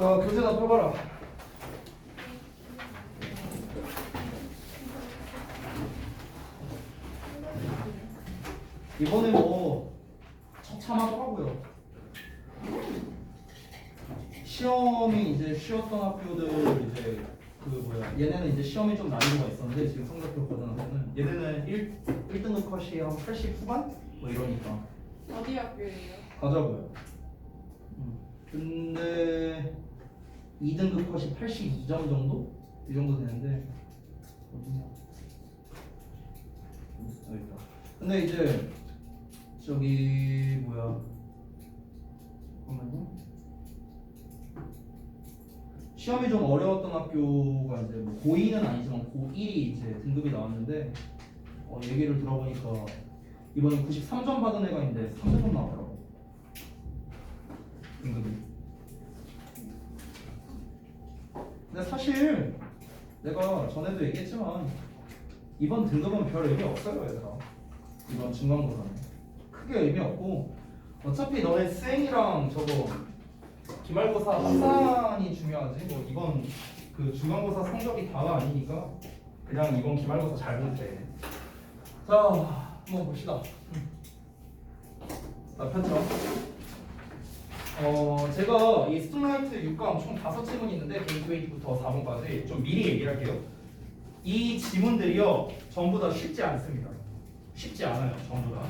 자, 교재나 펴봐라. 이번에 뭐 처참하더라고요. 시험이 이제 쉬었던 학교들 이제 얘네는 이제 시험이 좀 난이도가 있었는데 지금 성적표 고등학교는 얘네는 1등급 컷이 한 80 후반? 뭐 이러니까 어디 학교예요? 가자고요. 근데 2등급 컷이 82점 정도? 이 정도 되는데 어디냐? 여기 있다. 근데 이제 저기 잠깐만요. 시험이 좀 어려웠던 학교가 이제 뭐 고2는 아니지만 고1이 이제 등급이 나왔는데 얘기를 들어보니까 이번에 93점 받은 애가 있는데 3점 나왔더라고. 등급이. 근데 사실 내가 전에도 얘기했지만 이번 등급은 별 의미 없어요, 얘들아. 이번 중간고사는 크게 의미 없고 어차피 너네 수행이랑 저거 기말고사 합산이 중요하지. 뭐 이번 그 중간고사 성적이 다가 아니니까 그냥 이번 기말고사 잘 보면 돼. 자, 한번 봅시다. 자, 펼쳐. 제가 이 스톱라이트 6강 총 5지문이 있는데 게이트웨이부터 4번까지 좀 미리 얘기를 할게요. 이 지문들이요 전부 다 쉽지 않습니다. 쉽지 않아요, 전부 다.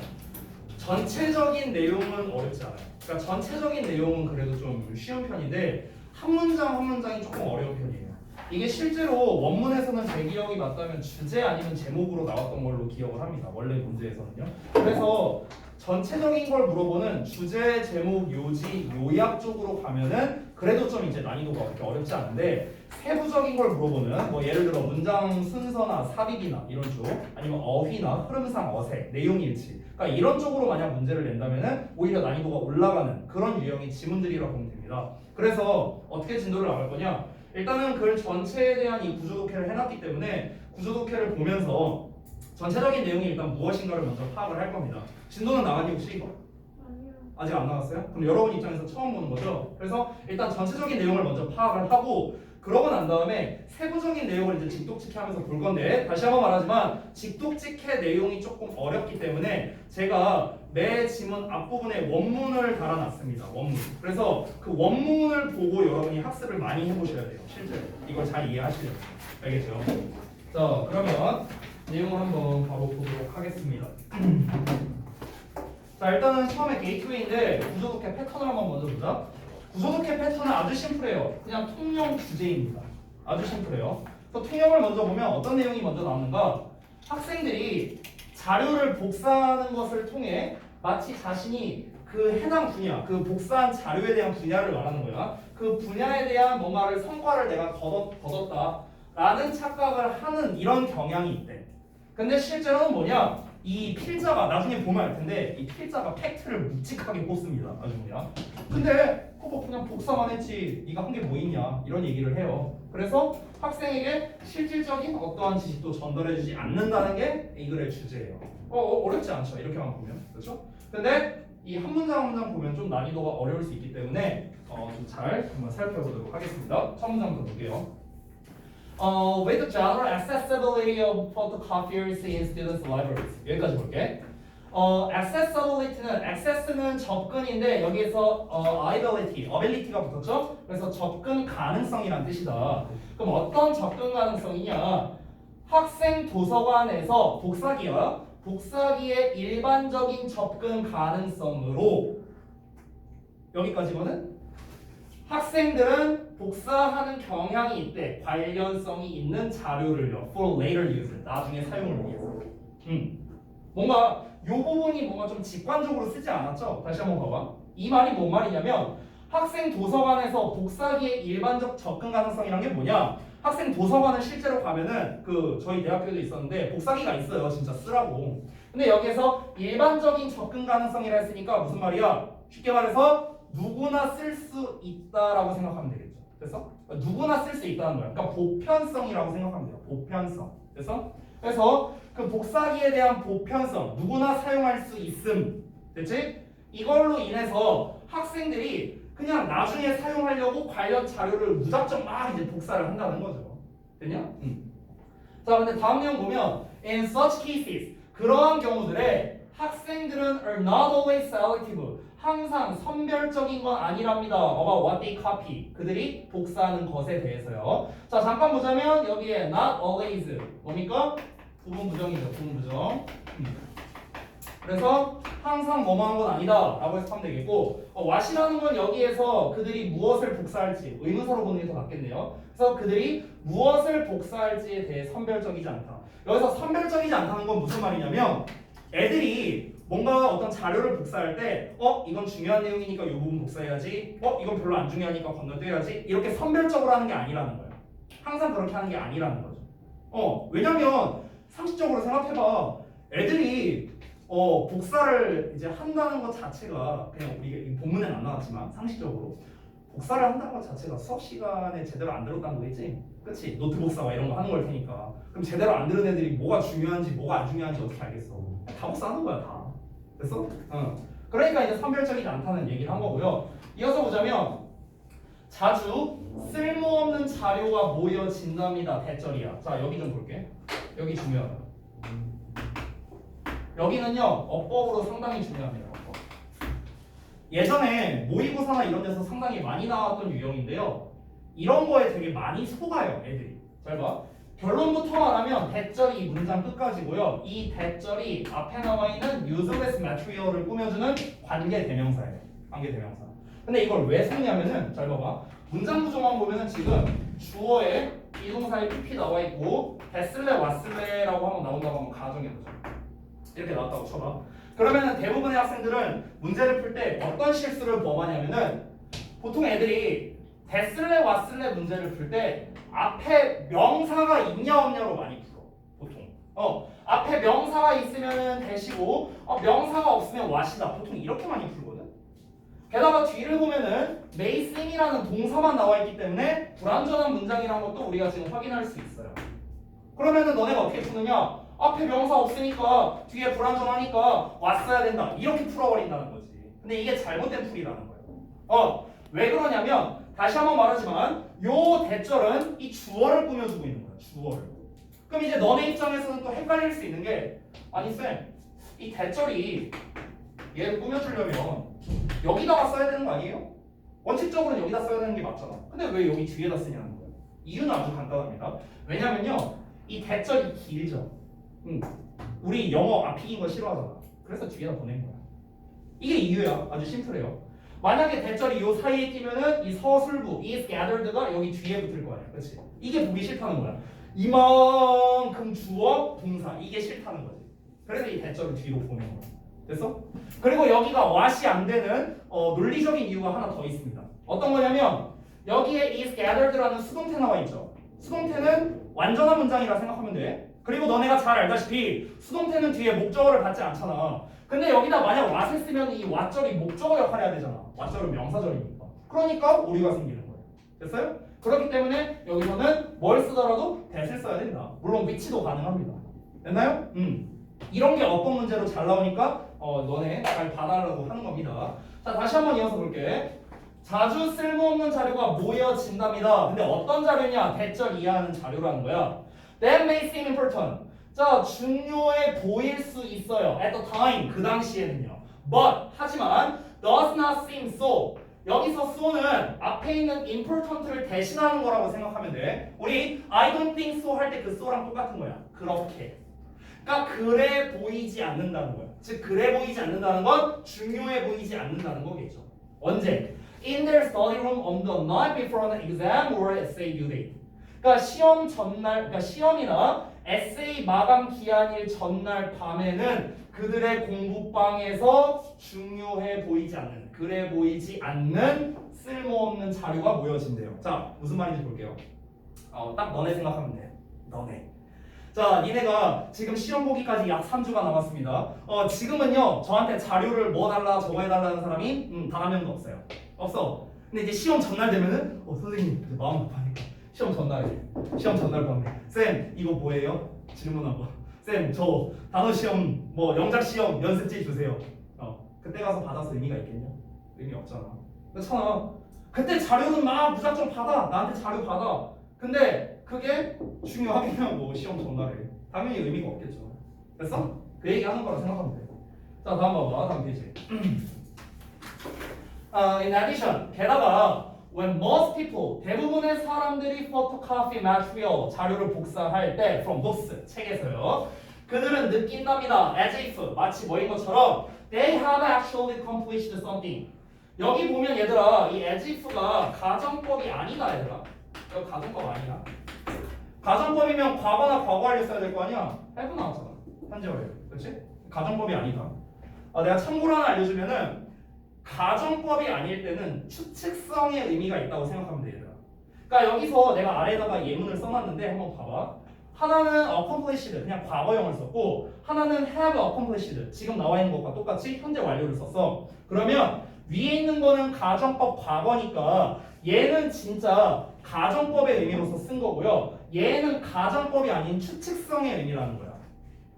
전체적인 내용은 어렵지 않아요. 그러니까 전체적인 내용은 그래도 좀 쉬운 편인데 한 문장 한 문장이 조금 어려운 편이에요. 이게 실제로 원문에서는 제 기억이 맞다면 주제 아니면 제목으로 나왔던 걸로 기억을 합니다. 원래 문제에서는요. 그래서 전체적인 걸 물어보는 주제, 제목, 요지, 요약 쪽으로 가면은 그래도 좀 이제 난이도가 그렇게 어렵지 않은데 세부적인 걸 물어보는 뭐 예를 들어 문장 순서나 삽입이나 이런 쪽 아니면 어휘나 흐름상 어색, 내용 일치 그러니까 이런 쪽으로 만약 문제를 낸다면은 오히려 난이도가 올라가는 그런 유형의 지문들이라고 보면 됩니다. 그래서 어떻게 진도를 나갈 거냐? 일단은 글 전체에 대한 이 구조독해를 해놨기 때문에 구조독해를 보면서 전체적인 내용이 일단 무엇인가를 먼저 파악을 할 겁니다. 진도는 나갔니 혹시 이거? 아니요. 아직 안 나갔어요? 그럼 여러분 입장에서 처음 보는 거죠? 그래서 일단 전체적인 내용을 먼저 파악을 하고 그러고 난 다음에 세부적인 내용을 이제 직독직해 하면서 볼 건데 다시 한번 말하지만 직독직해 내용이 조금 어렵기 때문에 제가 매 지문 앞부분에 원문을 달아놨습니다. 원문. 그래서 그 원문을 보고 여러분이 학습을 많이 해보셔야 돼요. 실제로. 이걸 잘 이해하시려면. 알겠죠? 자, 그러면 내용을 한번 바로 보도록 하겠습니다. 자, 일단은 처음에 게이트웨이인데 구조독해 패턴을 한번 먼저 보자. 구조독해 패턴은 아주 심플해요. 그냥 통영 주제입니다. 아주 심플해요. 그래서 통영을 먼저 보면 어떤 내용이 먼저 나오는가? 학생들이 자료를 복사하는 것을 통해 마치 자신이 그 해당 분야, 그 복사한 자료에 대한 분야를 말하는 거야. 그 분야에 대한 뭔가를 성과를 내가 거뒀다라는 착각을 하는 이런 경향이 있대. 근데 실제로는 뭐냐? 이 필자가 나중에 보면 알 텐데 이 필자가 팩트를 묵직하게 꽂습니다. 아주 그냥. 근데 그거 그냥 복사만 했지 네가 한 게 뭐 있냐 이런 얘기를 해요. 그래서 학생에게 실질적인 어떠한 지식도 전달해주지 않는다는 게 이 글의 주제예요. 어렵지 않죠? 이렇게만 보면 그렇죠? 근데 이 한 문장 한 문장 보면 좀 난이도가 어려울 수 있기 때문에 좀 잘 한번 살펴보도록 하겠습니다. 첫 문장부터 볼게요. With the general accessibility of photocopiers in students' libraries. 여기까지 볼게. accessibility는 access는 접근인데 여기에서 ability가 붙었죠? 그래서 접근 가능성이란 뜻이다. 그럼 어떤 접근 가능성이냐? 학생 도서관에서 복사기의 일반적인 접근 가능성으로 여기까지거든? 학생들은 복사하는 경향이 있대. 관련성이 있는 자료를요. For later use. 나중에 사용을 위해서. 뭔가 이 부분이 뭔가 좀 직관적으로 쓰지 않았죠? 다시 한번 봐봐. 이 말이 뭔 말이냐면 학생 도서관에서 복사기의 일반적 접근 가능성이란 게 뭐냐? 학생 도서관은 실제로 가면은 저희 대학교도 있었는데 복사기가 있어요. 진짜 쓰라고. 근데 여기에서 일반적인 접근 가능성이라 했으니까 무슨 말이야? 쉽게 말해서 누구나 쓸 수 있다라고 생각하면 되겠죠. 됐어? 누구나 쓸 수 있다는 거야. 그러니까 보편성이라고 생각하면 돼요. 보편성. 됐어? 그래서 그 복사기에 대한 보편성, 누구나 사용할 수 있음. 됐지? 이걸로 인해서 학생들이 그냥 나중에 사용하려고 관련 자료를 무작정 막 이제 복사를 한다는 거죠. 됐냐? 자, 근데 다음 내용 보면 in such cases 그러한 경우들에 학생들은 are not always selective 항상 선별적인 건 아니랍니다. about what they copy 그들이 복사하는 것에 대해서요. 자, 잠깐 보자면 여기에 not always 뭡니까? 부분 부정이죠. 부분 부정. 그래서 항상 뭐뭐 하는 건 아니다 라고 해석하면 되겠고 what이라는 건 여기에서 그들이 무엇을 복사할지 의문사로 보는 게 더 낫겠네요. 그래서 그들이 무엇을 복사할지에 대해 선별적이지 않다. 여기서 선별적이지 않다는 건 무슨 말이냐면 애들이 뭔가 어떤 자료를 복사할 때 이건 중요한 내용이니까 이 부분 복사해야지 이건 별로 안 중요하니까 건너뛰어야지 이렇게 선별적으로 하는 게 아니라는 거예요. 항상 그렇게 하는 게 아니라는 거죠. 왜냐면 상식적으로 생각해봐. 애들이 복사를 이제 한다는 것 자체가 그냥 우리가 본문에는 안 나왔지만 상식적으로 복사를 한다는 것 자체가 수업 시간에 제대로 안 들었다는 거겠지? 그치? 노트 복사와 이런 거 하는 걸 테니까 그럼 제대로 안 들은 애들이 뭐가 중요한지 뭐가 안 중요한지 어떻게 알겠어? 다 복사하는 거야 다. 됐어? 그러니까 이제 선별적이지 않다는 얘기를 한 거고요. 이어서 보자면 자주 쓸모없는 자료가 모여진답니다. 대절이야. 자, 여기 좀 볼게. 여기 중요하다. 여기는요 어법으로 상당히 중요합니다. 어법. 예전에 모의고사나 이런 데서 상당히 많이 나왔던 유형인데요. 이런 거에 되게 많이 속아요 애들이. 잘 봐. 결론부터 말하면 대절이 이 문장 끝까지고요. 이 대절이 앞에 나와 있는 useless material을 꾸며주는 관계 대명사예요. 관계 대명사. 근데 이걸 왜 쓰냐면은 잘 봐봐. 문장 구조만 보면은 지금 주어에 비동사에 pp 나와 있고 됐을래 왔을래라고 한번 나온다고 한번 가정해보자. 이렇게 나왔다고 쳐봐. 그러면은 대부분의 학생들은 문제를 풀 때 어떤 실수를 범하냐면은 보통 애들이 됐을래 왔을래 문제를 풀 때 앞에 명사가 있냐 없냐로 많이 풀어. 보통. 앞에 명사가 있으면은 대시고 명사가 없으면 what이다. 보통 이렇게 많이 풀거든. 게다가 뒤를 보면은 may seem이라는 동사만 나와 있기 때문에 불완전한 문장이라는 것도 우리가 지금 확인할 수 있어요. 그러면은 너네가 어떻게 푸느냐? 앞에 명사 없으니까 뒤에 불완전하니까 왔어야 된다 이렇게 풀어버린다는 거지. 근데 이게 잘못된 풀이라는 거예요. 왜 그러냐면 다시 한번 말하지만 요 대절은 이 주어를 꾸며주고 있는 거야. 주어를. 그럼 이제 너네 입장에서는 또 헷갈릴 수 있는 게 아니 쌤 이 대절이 얘를 꾸며주려면 여기다가 써야 되는 거 아니에요? 원칙적으로는 여기다 써야 되는 게 맞잖아. 근데 왜 여기 뒤에다 쓰냐는 거예요. 이유는 아주 간단합니다. 왜냐면요 이 대절이 길죠. 우리 영어 앞이긴 거 싫어하잖아. 그래서 뒤에다 보낸 거야. 이게 이유야. 아주 심플해요. 만약에 대절이 요 사이에 끼면은 이 서술부, is gathered가 여기 뒤에 붙을 거 아니야. 그렇지? 이게 보기 싫다는 거야. 이만큼 주어, 동사 이게 싫다는 거지. 그래서 이 대절을 뒤로 보낸 거야. 됐어? 그리고 여기가 what이 안 되는 논리적인 이유가 하나 더 있습니다. 어떤 거냐면 여기에 is gathered라는 수동태 나와 있죠. 수동태는 완전한 문장이라 생각하면 돼. 그리고 너네가 잘 알다시피 수동태는 뒤에 목적어를 받지 않잖아. 근데 여기다 만약 what을 쓰면 이 what절이 목적어 역할을 해야 되잖아. what절은 명사절이니까. 그러니까 오류가 생기는 거예요. 됐어요? 그렇기 때문에 여기서는 뭘 쓰더라도 that을 써야 된다. 물론 위치도 가능합니다. 됐나요? 이런 게 어법 문제로 잘 나오니까 너네 잘 봐달라고 하는 겁니다. 자, 다시 한번 이어서 볼게. 자주 쓸모없는 자료가 모여진답니다. 근데 어떤 자료냐? 대절 이해하는 자료라는 거야. That may seem important. 자, 중요해 보일 수 있어요. At the time, 그 당시에는요. But, 하지만 does not seem so. 여기서 so는 앞에 있는 important를 대신하는 거라고 생각하면 돼. 우리 I don't think so 할 때 그 so랑 똑같은 거야. 그렇게. 그러니까 그래 보이지 않는다는 거야. 즉 그래 보이지 않는다는 건 중요해 보이지 않는다는 거겠죠. 언제? In their study room on the night before an exam or essay due date. 그러니까 시험 전날, 그러니까 시험이나 에세이 마감 기한일 전날 밤에는 그들의 공부방에서 중요해 보이지 않는, 그래 보이지 않는 쓸모없는 자료가 모여진대요. 자, 무슨 말인지 볼게요. 딱 너네 생각하면 돼. 너네. 자, 니네가 지금 시험 보기까지 약 3주가 남았습니다. 지금은요, 저한테 자료를 뭐 달라, 저거 해달라는 사람이 단 한 명도 없어요. 없어. 근데 이제 시험 전날 되면은, 선생님, 이제 마음 급하니까. 시험 전날 밤에 쌤 이거 뭐예요? 질문하고 쌤 저 단어 시험 뭐 영작 시험 연습지 주세요. 그때 가서 받아서 의미가 있겠냐? 의미 없잖아. 그렇잖아. 그때 자료는 막 무작정 받아. 나한테 자료 받아. 근데 그게 중요하겠냐 뭐 시험 전날에. 당연히 의미가 없겠죠. 됐어? 그 얘기 하는 거라 생각하면 돼. 자 다음 봐봐. 다음 페이지. In addition, 게다가 when most people, 대부분의 사람들이 photocopy material, 자료를 복사할 때 from books, 책에서요. 그들은 느낀답니다. as if, 마치 뭐인 것처럼 they have actually accomplished something. 여기 보면 얘들아, 이 as if가 가정법이 아니다 얘들아. 이거 가정법 아니야. 가정법이면 과거나 과거 완료 써야 될 거 아니야. have 나왔잖아. 현재 완료. 그렇지? 가정법이 아니다. 내가 참고로 하나 알려주면은 가정법이 아닐 때는 추측성의 의미가 있다고 생각하면 돼 얘들아. 그러니까 여기서 내가 아래에다가 예문을 써놨는데 한번 봐봐. 하나는 accomplished 그냥 과거형을 썼고 하나는 have accomplished 지금 나와 있는 것과 똑같이 현재 완료를 썼어. 그러면 위에 있는 거는 가정법 과거니까 얘는 진짜 가정법의 의미로서 쓴 거고요. 얘는 가정법이 아닌 추측성의 의미라는 거야.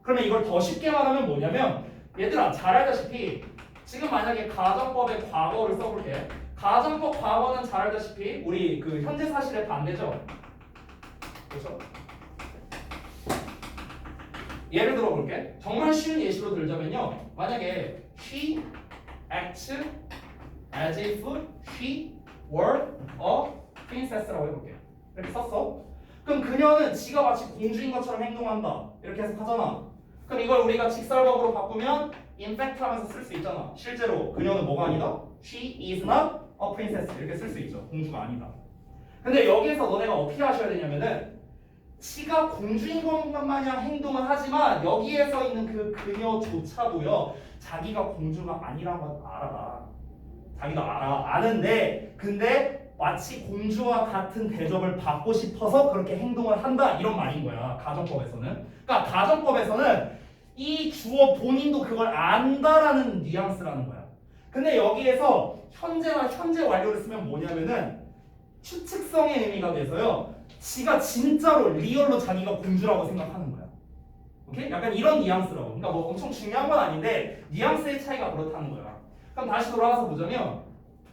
그러면 이걸 더 쉽게 말하면 뭐냐면 얘들아 잘 알다시피 지금 만약에 가정법의 과거를 써볼게. 가정법 과거는 잘 알다시피 우리 그 현재 사실의 반대죠. 그렇죠? 예를 들어 볼게. 정말 쉬운 예시로 들자면요. 만약에 she acts as if she were a princess라고 해볼게. 이렇게 썼어. 그럼 그녀는 지가 마치 공주인 것처럼 행동한다. 이렇게 해석하잖아. 그럼 이걸 우리가 직설법으로 바꾸면 in fact 하면서 쓸 수 있잖아. 실제로 그녀는 뭐가 아니다? She is not a princess 이렇게 쓸 수 있죠. 공주가 아니다. 근데 여기에서 너네가 어떻게 하셔야 되냐면은 지가 공주인 것만 마냥 행동을 하지만 여기에서 있는 그 그녀조차도요 자기가 공주가 아니라고 알아. 자기도 알아. 아는데 근데 마치 공주와 같은 대접을 받고 싶어서 그렇게 행동을 한다 이런 말인 거야. 가정법에서는. 그러니까 가정법에서는 이 주어 본인도 그걸 안다라는 뉘앙스라는 거야. 근데 여기에서 현재와 현재 완료를 쓰면 뭐냐면은 추측성의 의미가 돼서요. 지가 진짜로 리얼로 자기가 공주라고 생각하는 거야. 오케이? 약간 이런 뉘앙스라고. 그러니까 뭐 엄청 중요한 건 아닌데 뉘앙스의 차이가 그렇다는 거야. 그럼 다시 돌아가서 보자면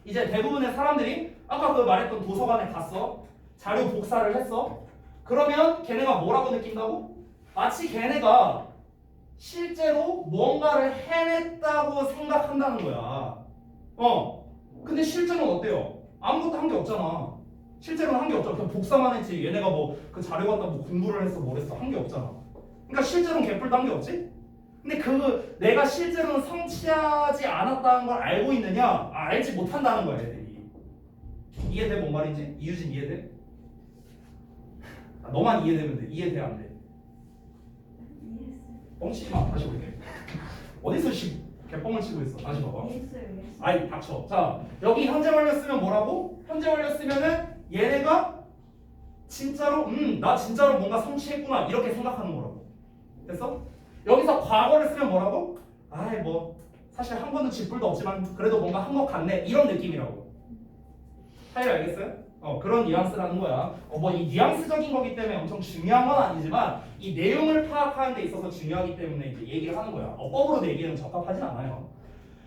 이제 대부분의 사람들이 아까 그 말했던 도서관에 갔어. 자료 복사를 했어. 그러면 걔네가 뭐라고 느낀다고? 마치 걔네가 실제로 뭔가를 해냈다고 생각한다는 거야. 근데 실제로는 어때요? 아무것도 한 게 없잖아. 실제로는 한 게 없잖아. 그냥 복사만 했지. 얘네가 뭐 그 자료 갖다 뭐 공부를 했어, 뭘 했어, 한 게 없잖아. 그러니까 실제로는 개뿔도 한 게 없지. 근데 그 내가 실제로는 성취하지 않았다는 걸 알고 있느냐? 알지 못한다는 거야, 애들이. 이해돼? 뭔 말인지? 이유진 이해돼? 너만 이해되면 돼. 이해돼 안 돼? 뻥치지 마. 다시 볼게. 어디서 개뻥을 치고 있어? 다시 봐봐. 아이 닥쳐. 자 여기 현재 완료 쓰면 뭐라고? 현재 완료 쓰면은 얘네가 진짜로 나 진짜로 뭔가 성취했구나 이렇게 생각하는 거라고. 됐어? 여기서 과거를 쓰면 뭐라고? 아이 뭐 사실 한 번도 쥐뿔도 없지만 그래도 뭔가 한 것 같네 이런 느낌이라고. 차이를 알겠어요? 그런 뉘앙스라는 거야. 뭐 이 뉘앙스적인 거기 때문에 엄청 중요한 건 아니지만 이 내용을 파악하는 데 있어서 중요하기 때문에 이제 얘기를 하는 거야. 어법으로 내기는 적합하진 않아요.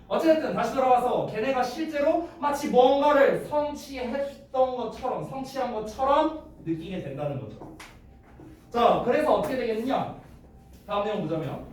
어쨌든 다시 돌아와서 걔네가 실제로 마치 뭔가를 성취했던 것처럼 성취한 것처럼 느끼게 된다는 거죠. 자 그래서 어떻게 되겠느냐? 다음 내용 보자면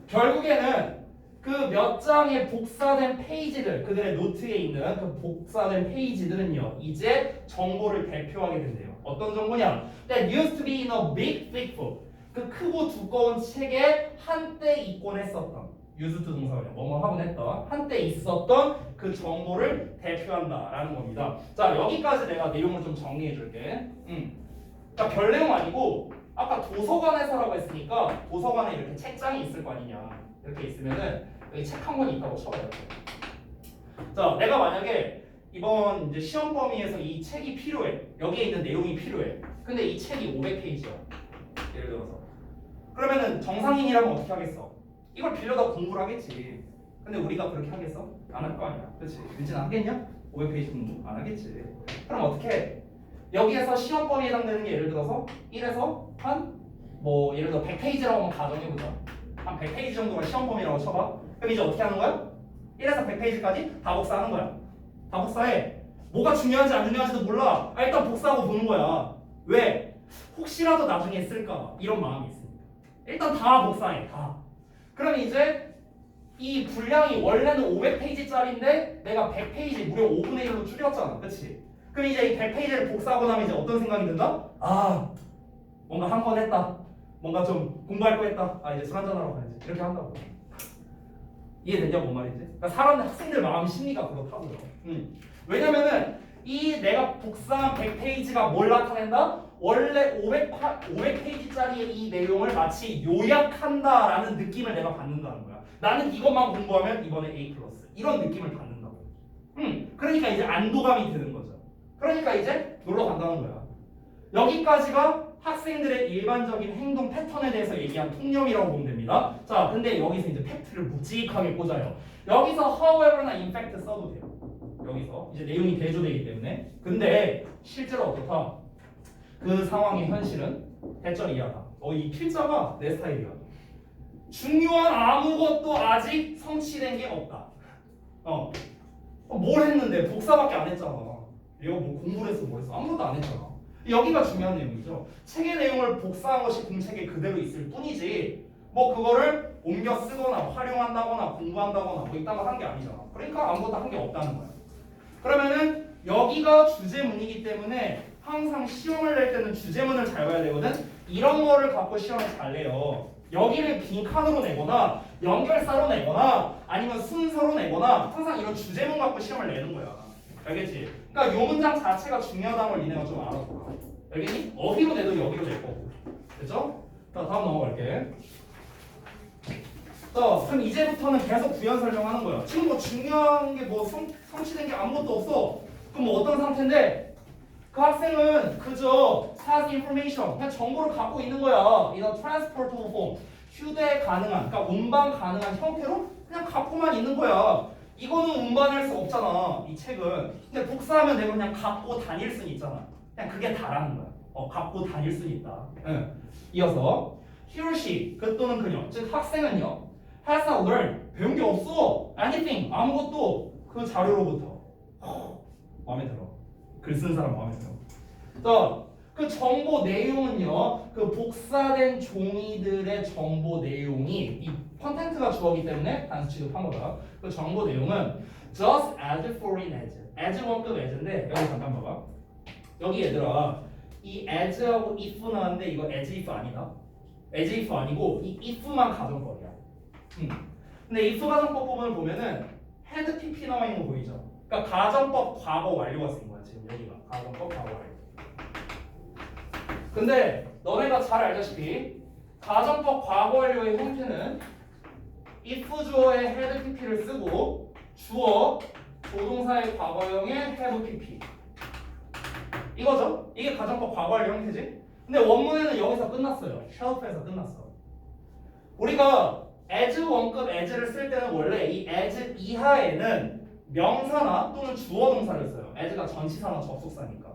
결국에는 그 몇 장의 복사된 페이지들 그들의 노트에 있는 그 복사된 페이지들은요 이제 정보를 대표하게 된대요. 어떤 정보냐? That used to be in a big thick book. 그 크고 두꺼운 책에 한때 있곤 했었던 used to 동사가 뭐뭐 하곤 했던 한때 있었던 그 정보를 대표한다라는 겁니다. 자 여기까지 내가 내용을 좀 정리해 줄게. 그러니까 별 내용 아니고 아까 도서관에서라고 했으니까 도서관에 이렇게 책장이 있을 거 아니냐. 이렇게 있으면은 여기 책 한 권 있다고 쳐봐요. 자, 내가 만약에 이번 이제 시험 범위에서 이 책이 필요해. 여기에 있는 내용이 필요해. 근데 이 책이 500페이지야. 예를 들어서. 그러면은 정상인이라면 어떻게 하겠어? 이걸 빌려다 공부를 하겠지. 근데 우리가 그렇게 하겠어? 안 할 거 아니야. 그렇지? 유진아 하겠냐? 500페이지 공부 안 하겠지. 그럼 어떻게 해? 여기에서 시험 범위에 해당되는 게 예를 들어서 1에서 한 뭐 예를 들어 100페이지라고 한번 가정해보자. 한 100페이지 정도가 시험 범위라고 쳐봐. 그럼 이제 어떻게 하는 거야? 1에서 100페이지까지 다 복사하는 거야. 다 복사해. 뭐가 중요한지 안 중요한지도 몰라. 일단 복사하고 보는 거야. 왜? 혹시라도 나중에 쓸까 이런 마음이 있으니까. 일단 다 복사해. 다. 그럼 이제 이 분량이 원래는 500페이지짜리인데 내가 100페이지 무려 5분의 1로 줄였잖아. 그치? 그럼 이제 이 100페이지를 복사하고 나면 이제 어떤 생각이 든다? 아, 뭔가 한 건 했다. 뭔가 좀 공부할 거 했다. 아, 이제 술 한잔하러 가야지. 이렇게 한다고. 이해되냐 뭔 말인지? 그러니까 사람들 학생들 마음 심리가 그렇다고요. 왜냐면은 이 내가 복사한 100페이지가 뭘 나타낸다? 원래 500페이지짜리의 이 내용을 마치 요약한다라는 느낌을 내가 받는다는 거야. 나는 이것만 공부하면 이번에 A+. 이런 느낌을 받는다고. 그러니까 이제 안도감이 드는 거죠. 그러니까 이제 놀러 간다는 거야. 여기까지가 학생들의 일반적인 행동 패턴에 대해서 얘기한 통념이라고 보면 됩니다. 자, 근데 여기서 이제 팩트를 묵직하게 꽂아요. 여기서 however나 in fact 써도 돼요. 여기서 이제 내용이 대조되기 때문에. 근데 실제로 어떻다? 그 상황의 현실은 대절 이하다. 이 필자가 내 스타일이야. 중요한 아무것도 아직 성취된 게 없다. 뭘 했는데 복사밖에 안 했잖아. 얘가 뭐 공부를 했어 뭐 했어 아무것도 안 했잖아. 여기가 중요한 내용이죠. 책의 내용을 복사한 것이 공책에 그대로 있을 뿐이지 뭐 그거를 옮겨 쓰거나 활용한다거나 공부한다거나 뭐 이딴 거 한 게 아니잖아. 그러니까 아무것도 한 게 없다는 거야. 그러면은 여기가 주제문이기 때문에 항상 시험을 낼 때는 주제문을 잘 봐야 되거든. 이런 거를 갖고 시험을 잘 내요. 여기를 빈칸으로 내거나 연결사로 내거나 아니면 순서로 내거나 항상 이런 주제문 갖고 시험을 내는 거야. 알겠지? 그러니까 요 문장 자체가 중요하다는 걸 니네가 좀 알아둬. 알겠니? 어디로 내도 여기로 낼 거고. 됐죠? 자, 다음 넘어갈게. 자, 그럼 이제부터는 계속 부연 설명하는 거야. 지금 뭐 중요한 게 뭐 성취된 게 아무것도 없어. 그럼 뭐 어떤 상태인데 그 학생은 그저 has information 그냥 정보를 갖고 있는 거야. in a transportable form 휴대 가능한, 그러니까 운반 가능한 형태로 그냥 갖고만 있는 거야. 이거는 운반할 수 없잖아. 이 책은. 근데 복사하면 내가 그냥 갖고 다닐 수는 있잖아. 그냥 그게 다라는 거야. 갖고 다닐 수는 있다. 응. 이어서 he or she 그 또는 그녀 즉 학생은요 has not learned 배운 게 없어. anything 아무것도 그 자료로부터. 마음에 들어. 글 쓴 사람 마음에 들어. 자, 그 정보 내용은요 그 복사된 종이들의 정보 내용이 이 컨텐츠가 주어기 때문에 단수 취급한 거다. 그 정보 내용은 just as foreign as 원급 as인데 여기 잠깐 봐봐. 여기 얘들아 이 as하고 if 나왔는데 이거 as if 아니다. as if 아니고 이 if만 가정법이야. 근데 if 가정법 부분을 보면은 had pp 나와 있는 거 보이죠? 그러니까 가정법 과거 완료가 쓰인 거야 지금 여기가 가정법 과거 완료. 근데 너네가 잘 알다시피 가정법 과거 완료의 형태는 if 주어의 had pp를 쓰고 주어 조동사의 과거형의 have pp 이거죠? 이게 가정법 과거 완료 형태지? 근데 원문에는 여기서 끝났어요. shelf에서 끝났어. 우리가 as 원급 as를 쓸 때는 원래 이 as 이하에는 명사나 또는 주어 동사를 써요. as가 전치사나 접속사니까.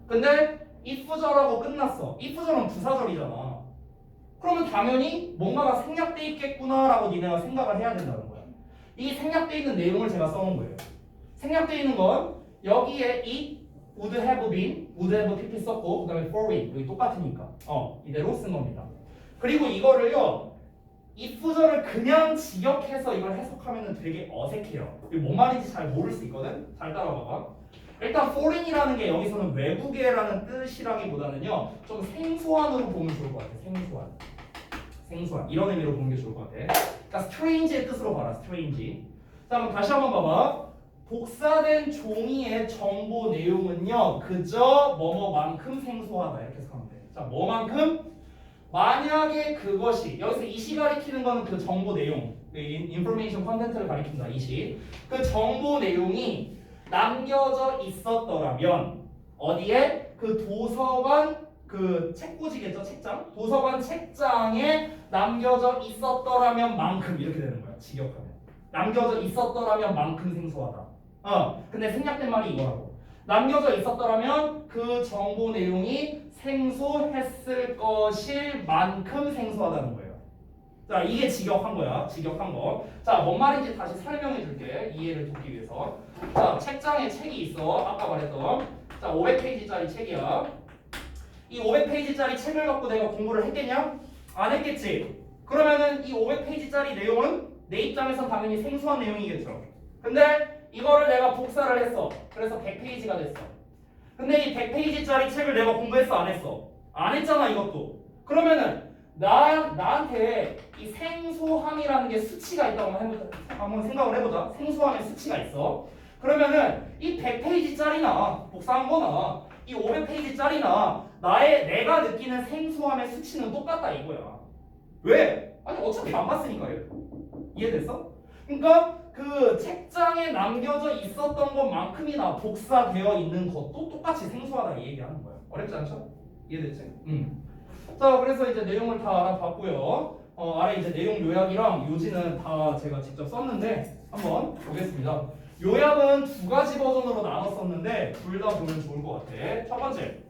근데 if절하고 끝났어. if절은 부사절이잖아. 그러면 당연히 뭔가가 생략돼 있겠구나라고 니네가 생각을 해야 된다는 거야. 이 생략돼 있는 내용을 제가 써놓은 거예요. 생략돼 있는 건 여기에 이 would have been, would have pp 썼고 그 다음에 for it 여기 똑같으니까 이대로 쓴 겁니다. 그리고 이거를요 if절을 그냥 직역해서 이걸 해석하면 되게 어색해요. 이게 뭔 말인지 잘 모를 수 있거든? 잘 따라봐봐. 일단 foreign이라는 게 여기서는 외국계라는 뜻이라기보다는요 좀 생소한으로 보면 좋을 것 같아. 생소한 이런 의미로 보는 게 좋을 것 같아. 그러니까 strange의 뜻으로 봐라. strange. 자 그럼 다시 한번 봐봐. 복사된 종이의 정보 내용은요 그저 뭐뭐만큼 생소하다 이렇게 해석하면 돼. 자 뭐만큼? 만약에 그것이 여기서 이시 가리키는 거는 그 정보 내용, 그 인포메이션 컨텐츠를 가리킨다. 이시 그 정보 내용이 남겨져 있었더라면 어디에? 그 도서관 그 책꽂이겠죠. 책장 도서관 책장에 남겨져 있었더라면 만큼 이렇게 되는 거야. 직역하면 남겨져 있었더라면 만큼 생소하다. 근데 생략된 말이 이거라고. 남겨져 있었더라면 그 정보 내용이 생소했을 것일 만큼 생소하다는 거예요. 자, 이게 직역한 거야. 직역한 거. 자, 뭔 말인지 다시 설명해 줄게. 이해를 돕기 위해서. 자, 책장에 책이 있어. 아까 말했던. 자, 500페이지짜리 책이야. 이 500페이지짜리 책을 갖고 내가 공부를 했겠냐? 안 했겠지. 그러면은 이 500페이지짜리 내용은 내 입장에선 당연히 생소한 내용이겠죠. 근데 이거를 내가 복사를 했어. 그래서 100페이지가 됐어. 근데 이 100페이지짜리 책을 내가 공부했어? 안 했어? 안 했잖아, 이것도. 그러면은 나한테 이 생소함이라는 게 수치가 있다고 한번 생각을 해보자. 생소함의 수치가 있어. 그러면은 이 100페이지짜리나 복사한 거나 이 500페이지짜리나 내가 느끼는 생소함의 수치는 똑같다 이거야. 왜? 아니 어차피 안 봤으니까요. 이해됐어? 그러니까 그 책장에 남겨져 있었던 것만큼이나 복사되어 있는 것도 똑같이 생소하다 이 얘기하는 거야. 어렵지 않죠? 이해됐지? 자, 그래서 이제 내용을 다 알아봤고요. 아래 이제 내용 요약이랑 요지는 다 제가 직접 썼는데 한번 보겠습니다. 요약은 두 가지 버전으로 나눴었는데 둘 다 보면 좋을 것 같아. 첫 번째,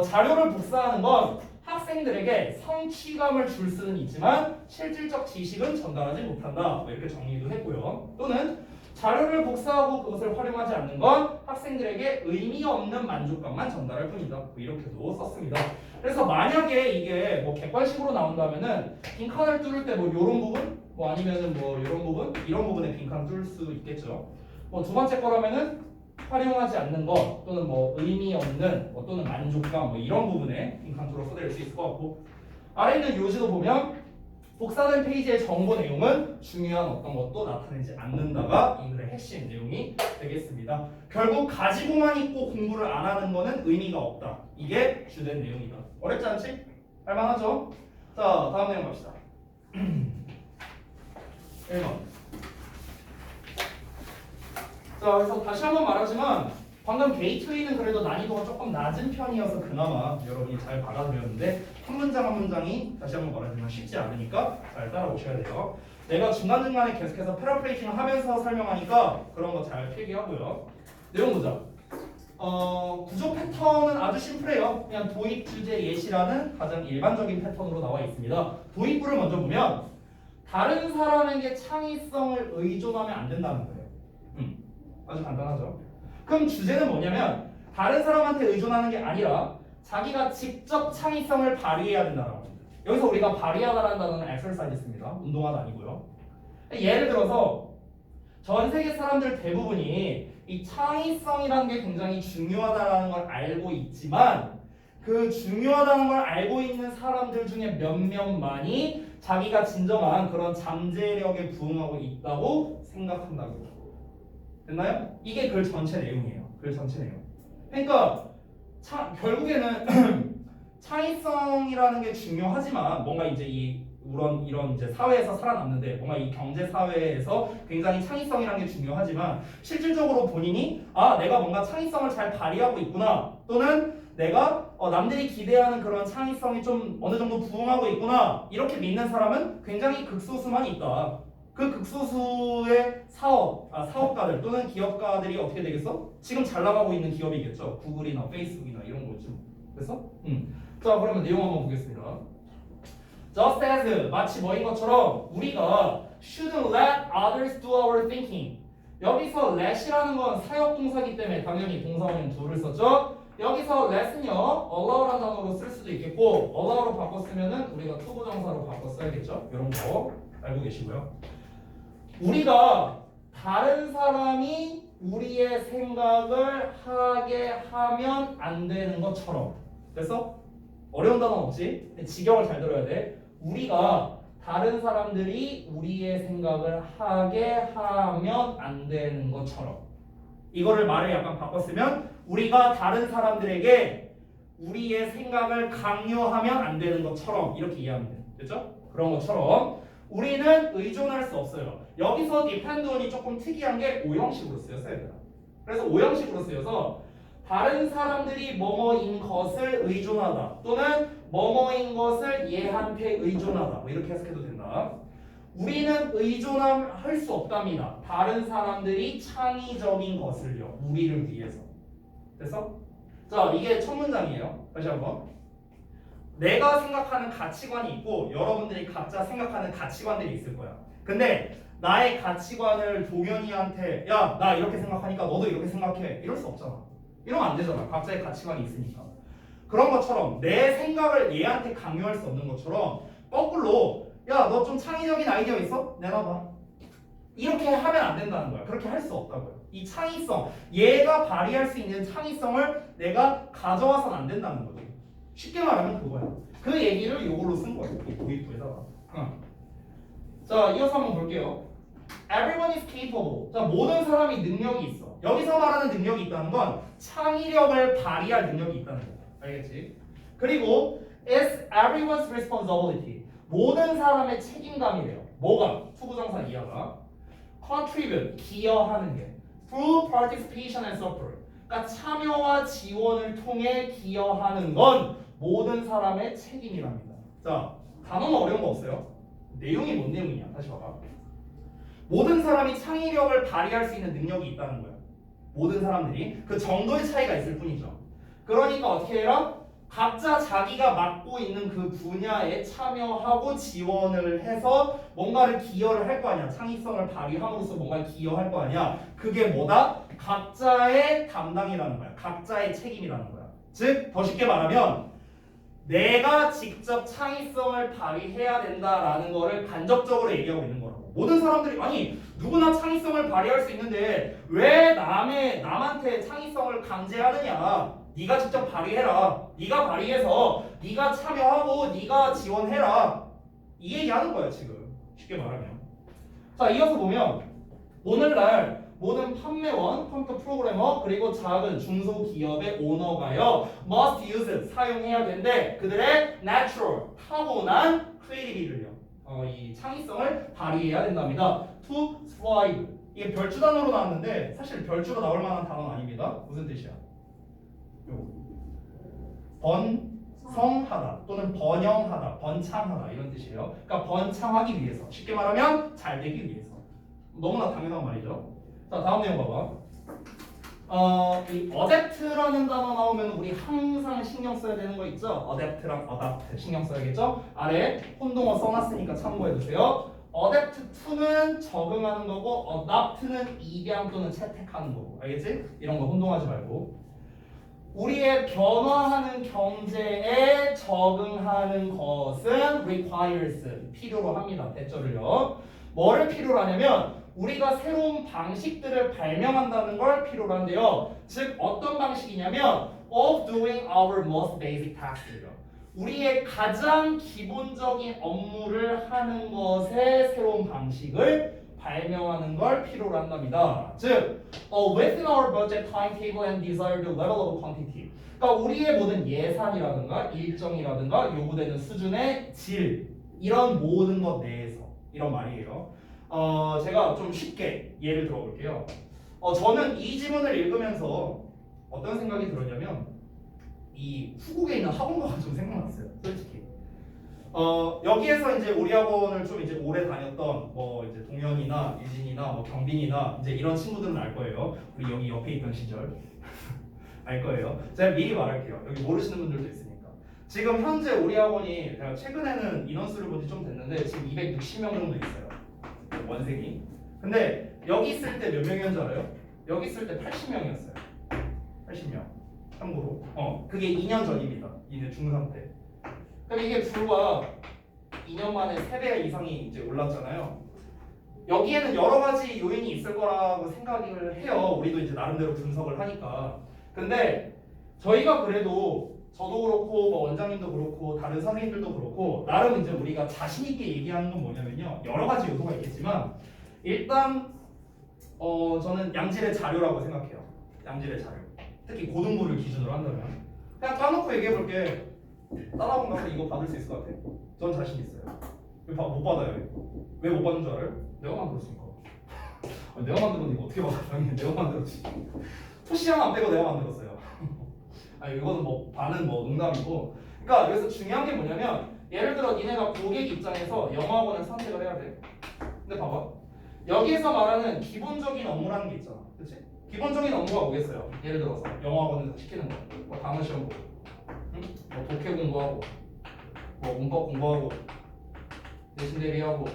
자료를 복사하는 건 학생들에게 성취감을 줄 수는 있지만 실질적 지식은 전달하지 못한다. 이렇게 정리도 했고요. 또는 자료를 복사하고 그것을 활용하지 않는 건 학생들에게 의미 없는 만족감만 전달할 뿐이다. 이렇게도 썼습니다. 그래서 만약에 이게 뭐 객관식으로 나온다면은 빈칸을 뚫을 때 뭐 이런 부분, 뭐 아니면은 뭐 이런 부분, 이런 부분에 빈칸을 뚫을 수 있겠죠. 뭐 두 번째 거라면은 활용하지 않는 것 또는 뭐 의미 없는 또는 만족감 뭐 이런 부분에 빈칸 뚫어 써낼 수 있을 것 같고 아래 있는 요지도 보면 복사된 페이지의 정보 내용은 중요한 어떤 것도 나타내지 않는다가 이 글의 핵심 내용이 되겠습니다. 결국 가지고만 있고 공부를 안 하는 거는 의미가 없다. 이게 주된 내용이다. 어렵지 않지? 할만하죠? 자, 다음 내용 갑시다. 1번. 자, 그래서 다시 한번 말하지만 방금 게이트웨이는 그래도 난이도가 조금 낮은 편이어서 그나마 여러분이 잘 받아들였는데 한 문장 한 문장이 다시 한번 말하지만 쉽지 않으니까 잘 따라오셔야 돼요. 내가 중간중간에 계속해서 패러프레이징을 하면서 설명하니까 그런 거 잘 필기하고요. 내용 보자. 구조 패턴은 아주 심플해요. 그냥 도입, 주제, 예시라는 가장 일반적인 패턴으로 나와 있습니다. 도입부를 먼저 보면 다른 사람에게 창의성을 의존하면 안 된다는 거예요. 아주 간단하죠. 그럼 주제는 뭐냐면 다른 사람한테 의존하는 게 아니라 자기가 직접 창의성을 발휘해야 된다는 겁니다. 여기서 우리가 발휘하다라는 단어는 exercise입니다. 운동하다 아니고요. 예를 들어서 전 세계 사람들 대부분이 이 창의성이라는 게 굉장히 중요하다는 걸 알고 있지만 그 중요하다는 걸 알고 있는 사람들 중에 몇몇만이 자기가 진정한 그런 잠재력에 부응하고 있다고 생각한다고. 됐나요? 이게 글 전체 내용이에요. 글 전체 내용. 그러니까 결국에는 창의성이라는 게 중요하지만 뭔가 이제 이런 이제 사회에서 살아남는데 뭔가 이 경제 사회에서 굉장히 창의성이라는 게 중요하지만 실질적으로 본인이 내가 뭔가 창의성을 잘 발휘하고 있구나 또는 내가 남들이 기대하는 그런 창의성이 좀 어느 정도 부응하고 있구나 이렇게 믿는 사람은 굉장히 극소수만 있다. 그 극소수의 사업가들 또는 기업가들이 어떻게 되겠어? 지금 잘 나가고 있는 기업이겠죠. 구글이나 페이스북이나 이런 거지. 그래서 자, 그러면 내용 한번 보겠습니다. Just as 마치 뭐인 것처럼 우리가 shouldn't let others do our thinking. 여기서 let이라는 건 사역 동사이기 때문에 당연히 동사원형 do를 썼죠. 여기서 let은요 allow라는 단어로 쓸 수도 있겠고 allow로 바꿔 쓰면은 우리가 투부정사로 바꿔 써야겠죠. 이런 거 알고 계시고요. 우리가 다른 사람이 우리의 생각을 하게 하면 안 되는 것처럼. 그래서 어려운 단어는 없지? 직역을 잘 들어야 돼. 우리가 다른 사람들이 우리의 생각을 하게 하면 안 되는 것처럼. 이거를 말을 약간 바꿨으면 우리가 다른 사람들에게 우리의 생각을 강요하면 안 되는 것처럼 이렇게 이해하면 돼. 됐죠? 그런 것처럼 우리는 의존할 수 없어요. 여기서 depend on이 조금 특이한 게 오형식으로 쓰였어야 돼요. 그래서 오형식으로 쓰여서 다른 사람들이 뭐뭐인 것을 의존하다 또는 뭐뭐인 것을 얘한테 의존하다 뭐 이렇게 해석해도 된다. 우리는 의존할 수 없답니다. 다른 사람들이 창의적인 것을요. 우리를 위해서. 됐어? 자, 이게 첫 문장이에요. 다시 한번. 내가 생각하는 가치관이 있고 여러분들이 각자 생각하는 가치관들이 있을 거야. 근데 나의 가치관을 동현이한테 야, 나 이렇게 생각하니까 너도 이렇게 생각해. 이럴 수 없잖아. 이러면 안 되잖아. 각자의 가치관이 있으니까. 그런 것처럼 내 생각을 얘한테 강요할 수 없는 것처럼 거꾸로 야, 너 좀 창의적인 아이디어 있어? 내놔봐. 이렇게 하면 안 된다는 거야. 그렇게 할 수 없다고요. 이 창의성, 얘가 발휘할 수 있는 창의성을 내가 가져와서는 안 된다는 거죠. 쉽게 말하면 그거야. 그 얘기를 이걸로 쓴 거예요. 이 도입부에다가. 자, 이어서 한번 볼게요. Everyone is capable. 자, 모든 사람이 능력이 있어. 여기서 말하는 능력이 있다는 건 창의력을 발휘할 능력이 있다는 거야. 알겠지? 그리고 it's everyone's responsibility. 모든 사람의 책임감이래요. 뭐가? 투부정사 이하가 contribute, 기여하는 게 through participation and support. 그러니까 참여와 지원을 통해 기여하는 건 모든 사람의 책임이랍니다. 자, 단어는 어려운 거 없어요? 내용이 뭔 내용이냐? 다시 봐봐. 모든 사람이 창의력을 발휘할 수 있는 능력이 있다는 거야. 모든 사람들이 그 정도의 차이가 있을 뿐이죠. 그러니까 어떻게 해라? 각자 자기가 맡고 있는 그 분야에 참여하고 지원을 해서 뭔가를 기여를 할 거 아니야. 창의성을 발휘함으로써 뭔가를 기여할 거 아니야. 그게 뭐다? 각자의 담당이라는 거야. 각자의 책임이라는 거야. 즉, 더 쉽게 말하면 내가 직접 창의성을 발휘해야 된다라는 거를 간접적으로 얘기하고 있는 거라고. 모든 사람들이 아니 누구나 창의성을 발휘할 수 있는데 왜 남한테 창의성을 강제하느냐? 네가 직접 발휘해라. 네가 발휘해서 네가 참여하고 네가 지원해라. 이 얘기하는 거야 지금. 쉽게 말하면. 자, 이어서 보면 오늘날 모든 판매원, 컴퓨터 프로그래머 그리고 작은 중소기업의 오너가요 must use 사용해야 되는데 그들의 natural 타고난 creativity를요 이 창의성을 발휘해야 된답니다. to thrive. 이게 별주 단어로 나왔는데 사실 별주로 나올 만한 단어는 아닙니다. 무슨 뜻이야? 번성하다 또는 번영하다, 번창하다 이런 뜻이에요. 그러니까 번창하기 위해서, 쉽게 말하면 잘 되기 위해서. 너무나 당연한 말이죠. 자, 다음 내용 봐봐. 이 adapt라는 단어 나오면 우리 항상 신경 써야 되는 거 있죠? adapt랑 adapt 신경 써야겠죠? 아래 혼동어 써놨으니까 참고해 주세요. adapt to는 적응하는 거고 adapt는 입양 또는 채택하는 거고. 알겠지? 이런 거 혼동하지 말고. 우리의 변화하는 경제에 적응하는 것은 requires 필요로 합니다. 대절을요. 뭐를 필요로 하냐면 우리가 새로운 방식들을 발명한다는 걸 필요로 한대요. 즉 어떤 방식이냐면 of doing our most basic tasks요. 우리의 가장 기본적인 업무를 하는 것의 새로운 방식을 발명하는 걸 필요로 한답니다. 즉, within our budget, timetable, and desired level of quantity. 그러니까 우리의 모든 예산이라든가 일정이라든가 요구되는 수준의 질 이런 모든 것 내에서 이런 말이에요. 제가 좀 쉽게 예를 들어볼게요. 저는 이 지문을 읽으면서 어떤 생각이 들었냐면 이 후국에 있는 학원가가 좀 생각났어요. 솔직히. 여기에서 이제 우리 학원을 좀 이제 오래 다녔던 뭐 이제 동현이나 유진이나 뭐 경빈이나 이제 이런 친구들은 알 거예요. 우리 여기 옆에 있던 시절 알 거예요. 제가 미리 말할게요. 여기 모르시는 분들도 있으니까. 지금 현재 우리 학원이 제가 최근에는 인원수를 본 지 좀 됐는데 지금 260명 정도 있어요. 원생이. 근데 여기 있을 때 몇 명이었는지 알아요? 여기 있을 때 80명이었어요. 80명. 참고로. 그게 2년 전입니다. 이제 중3 때. 그럼 이게 불과 2년 만에 3배 이상이 이제 올랐잖아요. 여기에는 여러 가지 요인이 있을 거라고 생각을 해요. 우리도 이제 나름대로 분석을 하니까. 근데 저희가 그래도 저도 그렇고 뭐 원장님도 그렇고 다른 선생님들도 그렇고 나름 이제 우리가 자신 있게 얘기하는 건 뭐냐면요. 여러 가지 요소가 있겠지만 일단 저는 양질의 자료라고 생각해요. 양질의 자료. 특히 고등부를 기준으로 한다면 그냥 까놓고 얘기해 볼게. 따라온 가서 이거 받을 수 있을 것 같아. 전 자신 있어요. 왜 못 받아요? 왜 못 받는 줄 알아요? 내가 만들었으니까. 내가 만들었는데 이거 어떻게 받아? 당연히 내가 만들었지. 토시 하나 안 빼고 내가 만들었어요. 아니 이거는 뭐 반은 뭐 농담이고. 그러니까 여기서 중요한 게 뭐냐면 예를 들어 니네가 고객 입장에서 영어학원을 선택을 해야 돼. 근데 봐봐. 여기에서 말하는 기본적인 업무라는 게 있잖아. 그렇지? 기본적인 업무가 뭐겠어요? 예를 들어서 영어학원에서 시키는 거. 뭐 단어 시험 보고. 뭐 독해 공부하고 뭐 문법 공부하고 내신 대비하고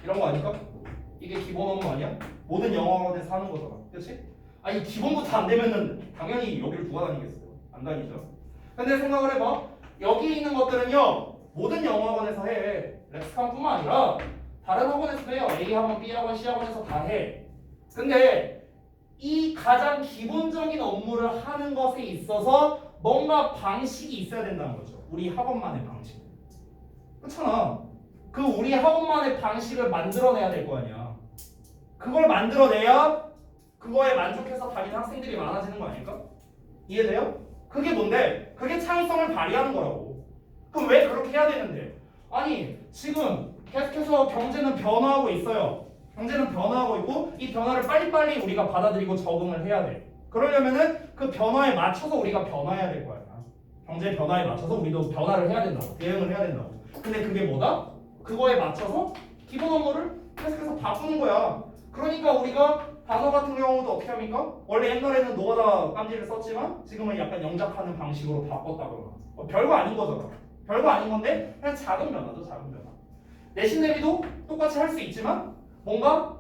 이런 거 아닐까? 이게 기본 업무 아니야? 모든 영어학원에서 하는 거잖아. 그렇지? 아니 기본부터 안 되면은 당연히 여기를 누가 다니겠어요? 안 다니죠. 근데 생각을 해봐. 여기 있는 것들은요 모든 영어학원에서 해. 렉스칸뿐만 아니라 다른 학원에서도 해요. A 학원, B 학원, C 학원에서 다 해. 근데 이 가장 기본적인 업무를 하는 것에 있어서 뭔가 방식이 있어야 된다는 거죠. 우리 학원만의 방식. 그렇잖아. 그 우리 학원만의 방식을 만들어내야 될 거 아니야. 그걸 만들어내야 그거에 만족해서 다니는 학생들이 많아지는 거 아닐까? 이해돼요? 그게 뭔데? 그게 창의성을 발휘하는 거라고. 그럼 왜 그렇게 해야 되는데? 아니 지금 계속해서 경제는 변화하고 있어요. 경제는 변화하고 있고 이 변화를 빨리빨리 우리가 받아들이고 적응을 해야 돼. 그러려면은 그 변화에 맞춰서 우리가 변화해야 될 거 아니야. 경제 변화에 맞춰서 우리도 변화를 해야 된다고. 대응을 해야 된다고. 근데 그게 뭐다? 그거에 맞춰서 기본 업무를 계속해서 바꾸는 거야. 그러니까 우리가 단어 같은 경우도 어떻게 합니까? 원래 옛날에는 노가다 깜지를 썼지만 지금은 약간 영작하는 방식으로 바꿨다거나 별거 아닌 거잖아. 별거 아닌 건데 그냥 작은 변화죠. 작은 변화. 내신 대비도 똑같이 할 수 있지만 뭔가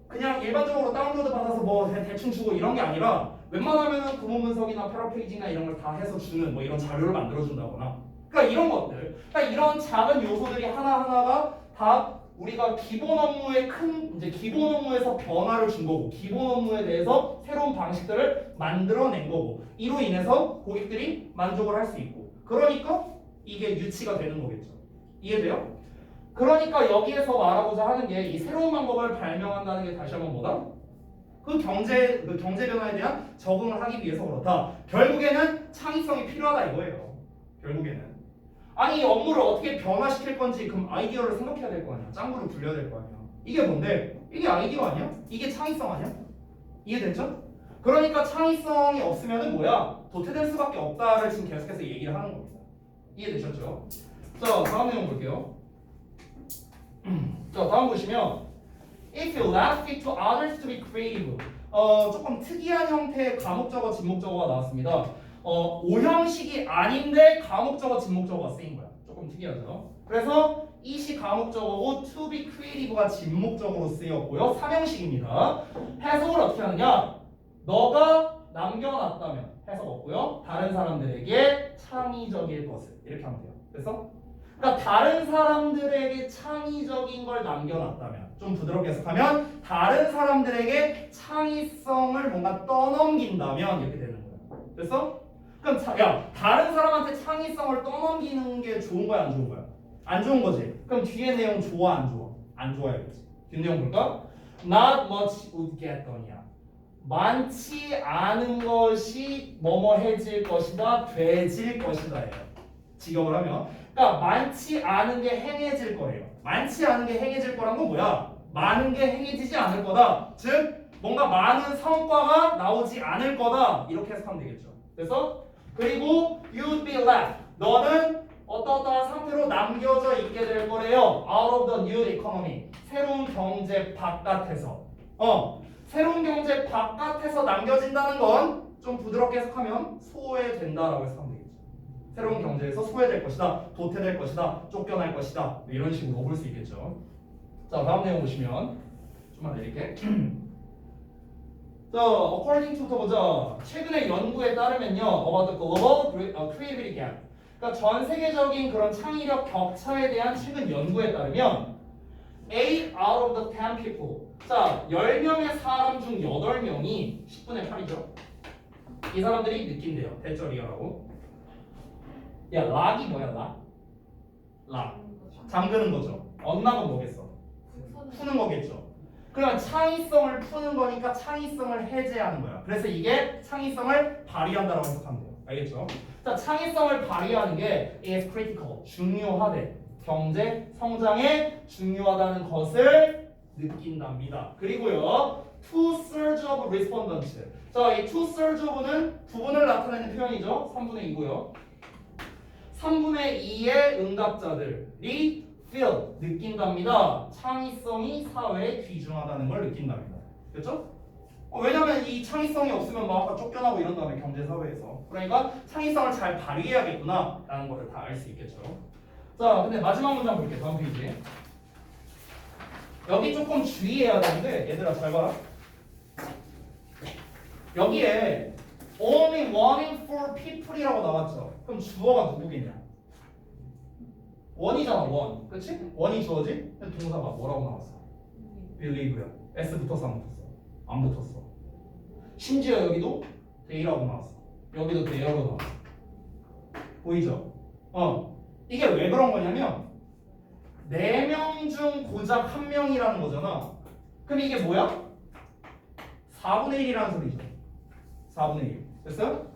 그냥 일반적으로 다운로드 받아서 뭐 대충 주고 이런 게 아니라 웬만하면은 구문 분석이나 패러페이징이나 이런 걸 다 해서 주는 뭐 이런 자료를 만들어 준다거나 그러니까 이런 것들 그러니까 이런 작은 요소들이 하나하나가 다 우리가 기본 업무의 큰 이제 기본 업무에서 변화를 준 거고 기본 업무에 대해서 새로운 방식들을 만들어낸 거고 이로 인해서 고객들이 만족을 할 수 있고 그러니까 이게 유치가 되는 거겠죠. 이해돼요? 그러니까 여기에서 말하고자 하는 게 이 새로운 방법을 발명한다는 게 다시 한번 뭐다? 그 경제 변화에 대한 적응을 하기 위해서 그렇다. 결국에는 창의성이 필요하다 이거예요. 결국에는. 아니 이 업무를 어떻게 변화시킬 건지 그럼 아이디어를 생각해야 될 거 아니야. 짱구를 굴려야 될 거 아니야. 이게 뭔데? 이게 아이디어 아니야? 이게 창의성 아니야? 이해됐죠? 그러니까 창의성이 없으면은 뭐야? 도태될 수밖에 없다를 지금 계속해서 얘기를 하는 겁니다. 이해되셨죠? 자 다음 내용 볼게요. 자 다음 보시면 If you left it to others to be creative 조금 특이한 형태의 가목적어 진목적어가 나왔습니다. 오형식이 아닌데 가목적어 진목적어가 쓰인 거야. 조금 특이하죠. 그래서 이시 가목적어고 to be creative가 진목적으로 쓰였고요. 삼형식입니다. 해석을 어떻게 하느냐? 너가 남겨놨다면 해석 없고요. 다른 사람들에게 창의적일 것을 이렇게 하면 돼요. 됐어? 그러니까 다른 사람들에게 창의적인 걸 남겨놨다면 좀 부드럽게 해석하면 다른 사람들에게 창의성을 뭔가 떠넘긴다면 이렇게 되는 거야. 됐어? 그럼 야 다른 사람한테 창의성을 떠넘기는 게 좋은 거야 안 좋은 거야? 안 좋은 거지. 그럼 뒤에 내용 좋아 안 좋아? 안 좋아야겠지. 뒤 내용 볼까? Not much would get done이야. 많지 않은 것이 뭐뭐해질 것이다 되질 것이다예요. 직역을 하면 그러니까 많지 않은 게 행해질 거예요. 많지 않은 게 행해질 거란 건 뭐야? 많은 게 행해지지 않을 거다. 즉 뭔가 많은 성과가 나오지 않을 거다. 이렇게 해석하면 되겠죠. 그래서 그리고 you'd be left. 너는 어떠어떠한 상태로 남겨져 있게 될 거래요. Out of the new economy. 새로운 경제 바깥에서. 새로운 경제 바깥에서 남겨진다는 건 좀 부드럽게 해석하면 소외된다라고 해석하면 되겠죠. 새로운 경제에서 소외될 것이다, 도태될 것이다, 쫓겨날 것이다 이런 식으로 볼 수 있겠죠. 자 다음 내용 보시면 좀만 내릴게. 자, according to부터 보자. 최근의 연구에 따르면요, about the global creativity gap. 그러니까 전 세계적인 그런 창의력 격차에 대한 최근 연구에 따르면 8 out of the 10 people. 자, 10명의 사람 중 8명이 10분의 8이죠. 이 사람들이 느낀대요. 대절이라고. 야, 락이 뭐야, 락? 락. 잠그는 거죠. 언락은 뭐겠어? 푸는 거겠죠. 그러면 창의성을 푸는 거니까 창의성을 해제하는 거야. 그래서 이게 창의성을 발휘한다라고 해석하면 돼요. 알겠죠? 자, 창의성을 발휘하는 게 is critical, 중요하대. 경제 성장에 중요하다는 것을 느낀답니다. 그리고요, to surge of respondents. 자, 이 to surge of는 부분을 나타내는 표현이죠. 3분의 2고요. 3분의 2의 응답자들이 feel, 느낀답니다. 창의성이 사회에 귀중하다는 걸 느낀답니다. 그렇죠? 왜냐면 이 창의성이 없으면 막 아까 쫓겨나고 이런 다음에 경제 사회에서 그러니까 창의성을 잘 발휘해야겠구나 라는 것을 다 알 수 있겠죠. 자, 근데 마지막 문장 볼게. 다음 페이지. 여기 조금 주의해야 되는데 얘들아 잘 봐라. 여기에 only wanting for people이라고 나왔죠. 그럼 주어가 누구겠냐? 원이잖아, 원. 그치? 원이 주어지? 근데 동사가 뭐라고 나왔어? believe야. S 붙었어, 안 붙었어? 안 붙었어. 심지어 여기도 they라고 나왔어. 여기도 they라고 나왔어. 보이죠? 이게 왜 그런 거냐면 4명 중 고작 1명이라는 거잖아. 그럼 이게 뭐야? 4분의 1이라는 소리죠. 4분의 1. 됐어요?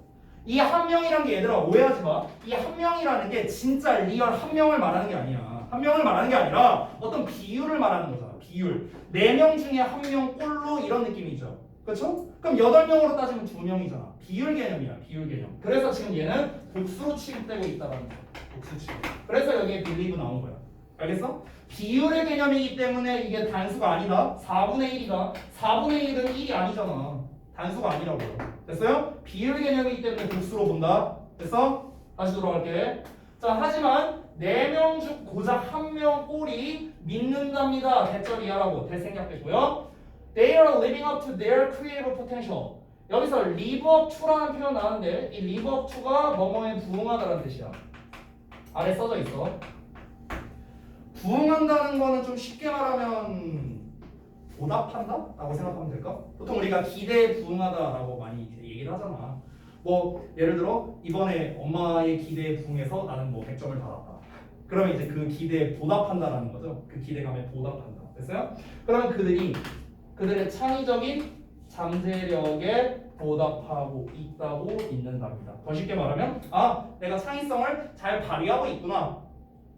이 한 명이란 게 얘들아 오해하지 마. 이 한 명이라는 게 진짜 리얼 한 명을 말하는 게 아니야. 한 명을 말하는 게 아니라 어떤 비율을 말하는 거잖아. 비율. 4명 중에 1명 꼴로 이런 느낌이죠. 그렇죠? 그럼 8명으로 따지면 2명이잖아. 비율 개념이야. 비율 개념. 그래서 지금 얘는 복수로 취급되고 있다라는 거야. 복수 취급. 그래서 여기에 believe 나온 거야. 알겠어? 비율의 개념이기 때문에 이게 단수가 아니다. 4분의 1이다. 4분의 1은 1이 아니잖아. 단수가 아니라고요. 됐어요? 비율 개념이기 때문에 복수로 본다. 됐어? 다시 돌아갈게. 자, 하지만 4명 중 고작 1명 꼴이 믿는답니다. 대절 이하라고 대생략됐고요. They are living up to their creative potential. 여기서 live up to라는 표현 나왔는데 이 live up to가 뭐뭐에 부응하다라는 뜻이야. 아래 써져 있어. 부응한다는 거는 좀 쉽게 말하면 보답한다? 라고 생각하면 될까? 보통 우리가 기대에 부응하다라고 많이 얘기를 하잖아. 뭐 예를 들어 이번에 엄마의 기대에 부응해서 나는 뭐 100점을 받았다. 그러면 이제 그 기대에 보답한다라는 거죠. 그 기대감에 보답한다. 됐어요? 그러면 그들의 창의적인 잠재력에 보답하고 있다고 믿는답니다. 더 쉽게 말하면 내가 창의성을 잘 발휘하고 있구나.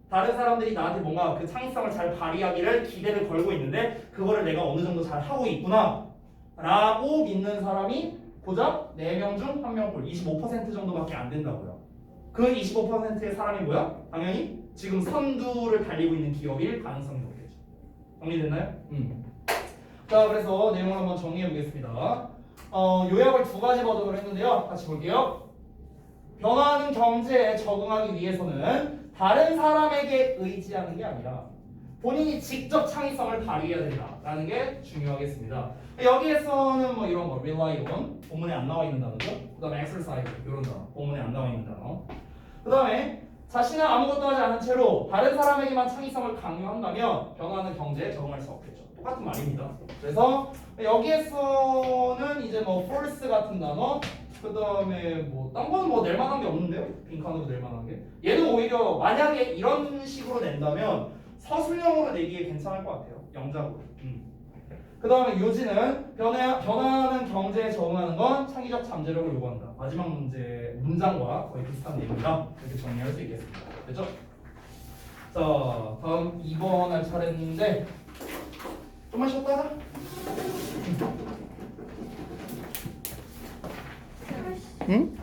다른 사람들이 나한테 뭔가 그 창의성을 잘 발휘하기를 기대를 걸고 있는데 그거를 내가 어느 정도 잘 하고 있구나 라고 믿는 사람이 고작 4명 중 1명꼴 25% 정도밖에 안 된다고요. 그 25%의 사람이 뭐야? 당연히 지금 선두를 달리고 있는 기업일 가능성이 높겠죠. 정리됐나요? 자, 그래서 내용을 한번 정리해 보겠습니다. 요약을 2가지 버전으로 했는데요. 같이 볼게요. 변화하는 경제에 적응하기 위해서는 다른 사람에게 의지하는 게 아니라 본인이 직접 창의성을 발휘해야 된다라는 게 중요하겠습니다. 여기에서는 뭐 이런 거 rely on 본문에 안 나와 있는 단어죠. 그다음에 exercise 이런 단어 본문에 안 나와 있는 단어. 그다음에 자신은 아무것도 하지 않은 채로 다른 사람에게만 창의성을 강요한다면 변화하는 경제에 적응할 수 없겠죠. 똑같은 말입니다. 그래서 여기에서는 이제 뭐 force 같은 단어 그 다음에 뭐 딴 거는 뭐 낼 만한 게 없는데요? 빈칸으로 낼 만한 게 얘는 오히려 만약에 이런 식으로 낸다면 서술형으로 내기에 괜찮을 것 같아요. 영작으로. 그 다음에 요지는 변화하는 경제에 적응하는 건 창의적 잠재력을 요구한다. 마지막 문장과 거의 비슷한 내용이다. 이렇게 정리할 수 있겠습니다. 됐죠? 자, 다음 2번 할 차례인데 좀만 쉬었다 하자. 응?